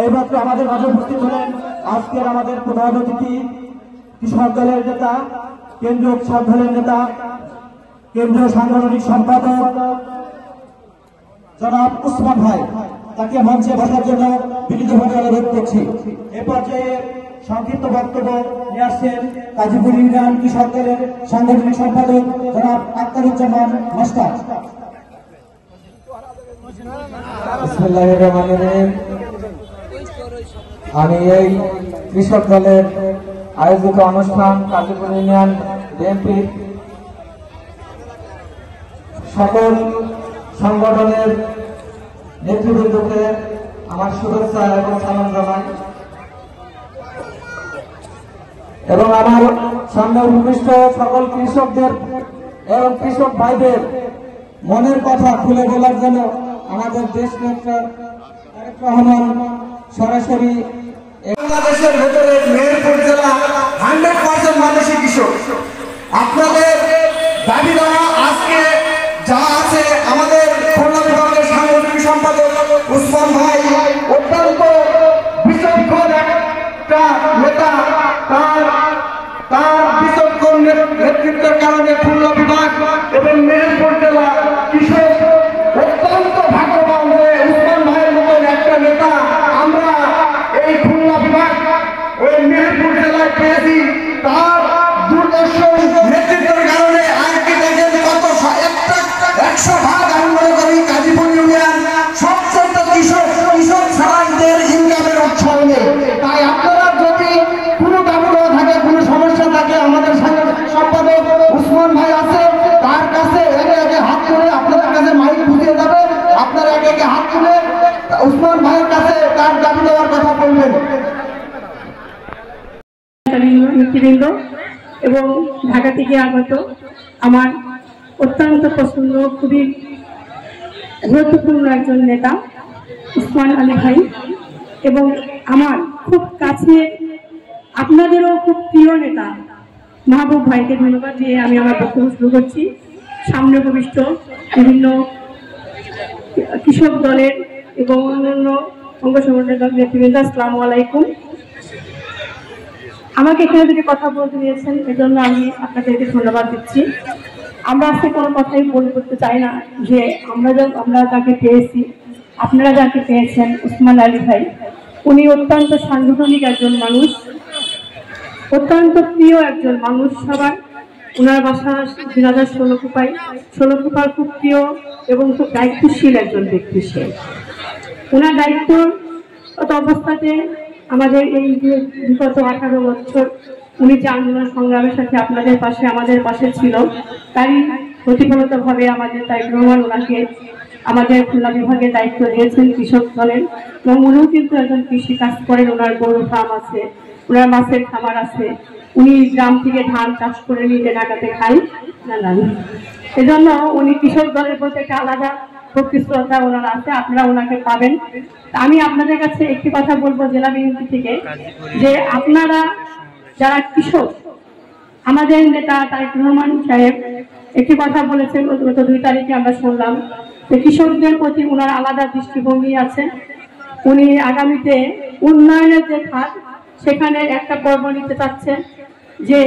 এইমাত্র আমাদের মাঝে উপস্থিত হলেন আজকের আমাদের প্রধান অতিথি কৃষক দলের নেতা, কেন্দ্রীয় কৃষক দলের নেতা, কেন্দ্রীয় সাংগঠনিক সম্পাদক জনাব উসমান ভাই। তাকে মঞ্চে বসার জন্য বিনীতভাবে অনুরোধ করছি। এ পর্যায়ে সংক্ষিপ্ত বক্তব্য নিয়ে আসছেন গাজীপুর ইউনিয়ন কৃষক দলের সাংগঠনিক সম্পাদক জনাব আখতারুজ্জামান মাস্টার। বিসমিল্লাহির রহমানির রহিম। আমি এই কৃষক দলের আয়োজিত অনুষ্ঠান গাজীপুর ইউনিয়ন বিএনপির সকল সংগঠনের নেতৃবৃন্দকে আমার শুভেচ্ছা এবং সালাম জানাই এবং আমার সামনে উপবিষ্ট সকল কৃষকদের এবং কৃষক ভাইদের মনের কথা খুলে বলার জন্য আমাদের দেশ নেতা তারেক রহমান সরাসরি বাংলাদেশের ভেতরে মেহেরপুর জেলা 100% মানুষই কৃষক। আপনাদের দাবি দেওয়া আজকে যা আছে, আমাদের খুলনা বিভাগের সাংগঠনিক সম্পাদক উসমান ভাই অত্যন্ত বিচক্ষণ একটা নেতা। তার বিচক্ষণ নেতৃত্বের কারণে খুলনা বিভাগ এবং মেহেরপুর জেলা কৃষক অত্যন্ত ভাগ্যবান যে উসমান ভাইয়ের মতন একটা নেতা আমরা এই খুলনা বিভাগ ওই মেহেরপুর জেলায় পেয়েছি। তার দুর্দর্শ নেতৃত্বের কারণে আজকে দেখেন কত 100 ভাগ আমি মনে করি গাজীপুর ইউনিয়ন সবচেয়ে কৃষক ছাড়াইদের ইনকামের উৎস নেই। তাই আপনারা যদি কোনো দাবি না থাকে, কোনো সমস্যা থাকে, আমাদের সাংগঠনিক সম্পাদক উসমান ভাই আছে, তার কাছে একে একে হাত তুলে আপনাদের কাছে মাইক বুঝিয়ে যাবে। আপনারা একে একে হাত তুলে উসমান ভাইয়ের কাছে তার দাবি দেওয়ার কথা বলবেন। নেতৃবৃন্দ এবং ঢাকা থেকে আগত আমার অত্যন্ত পছন্দ, খুবই গুরুত্বপূর্ণ একজন নেতা উসমান আলী ভাই এবং আমার খুব কাছে আপনাদেরও খুব প্রিয় নেতা মাহবুব ভাইকে ধন্যবাদ দিয়ে আমি আমার বক্তব্য শুরু করছি। সামনে উপবিষ্ট বিভিন্ন কৃষক দলের এবং অন্যান্য অঙ্গ সংগঠনের নেতৃবৃন্দ, আসসালামু আলাইকুম। আমাকে এখানে যদি কথা বলতে দিয়েছেন এজন্য আমি আপনাদেরকে ধন্যবাদ দিচ্ছি। আমরা আজকে কোনো কথাই বলতে চাই না যে আমরা যাকে পেয়েছি, আপনারা যাকে পেয়েছেন উসমান আলী ভাই, উনি অত্যন্ত সাংগঠনিক একজন মানুষ, অত্যন্ত প্রিয় একজন মানুষ সবার। ওনার বাসা 16 খুব প্রিয় এবং খুব দায়িত্বশীল একজন ব্যক্তি। সে ওনার দায়িত্বগত অবস্থাতে আমাদের এই যে বিগত 18 বছর উনি যে আন্দোলন সংগ্রামের সাথে আপনাদের পাশে আমাদের পাশে ছিল, তারই প্রতিফলিতভাবে আমাদের তারেক রহমান ওনাকে আমাদের খুলনা বিভাগের দায়িত্ব দিয়েছেন কৃষক দলের। এবং উনিও কিন্তু একজন কৃষি কাজ করেন, ওনার গরু ফার্ম আছে, ওনার মাছের খামার আছে, উনি গ্রাম থেকে ধান চাষ করে নিজে ঢাকাতে খাই না। এজন্য উনি কৃষক দলের প্রতি একটা আলাদা ভক্তি শ্রদ্ধা ওনার আছে, আপনারা ওনাকে পাবেন। আমি আপনাদের কাছে একটি কথা বলবো জেলা বিএনপি থেকে, যে আপনারা যারা কৃষক, আমাদের নেতা তারেক রহমান সাহেব একটি কথা বলেছেন গত 2 তারিখে আমরা শুনলাম যে কৃষকদের প্রতি ওনার আলাদা দৃষ্টিভঙ্গি আছে। উনি আগামীতে উন্নয়নের যে খাত সেখানে একটা পর্ব নিতে চাচ্ছেন, যে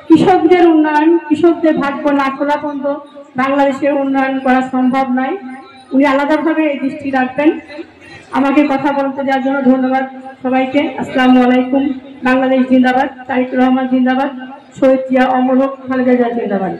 কৃষকদের উন্নয়ন, কৃষকদের ভাগ্য না খোলা পর্যন্ত বাংলাদেশের উন্নয়ন করা সম্ভব নয়। উনি আলাদাভাবে এই দৃষ্টি রাখবেন। আমাকে কথা বলতে দেওয়ার জন্য ধন্যবাদ সবাইকে। আসসালামু আলাইকুম। বাংলাদেশ জিন্দাবাদ, তারেক রহমান জিন্দাবাদ, শহীদ জিয়া অমর হোক, খালেদা জিয়া জিন্দাবাদ।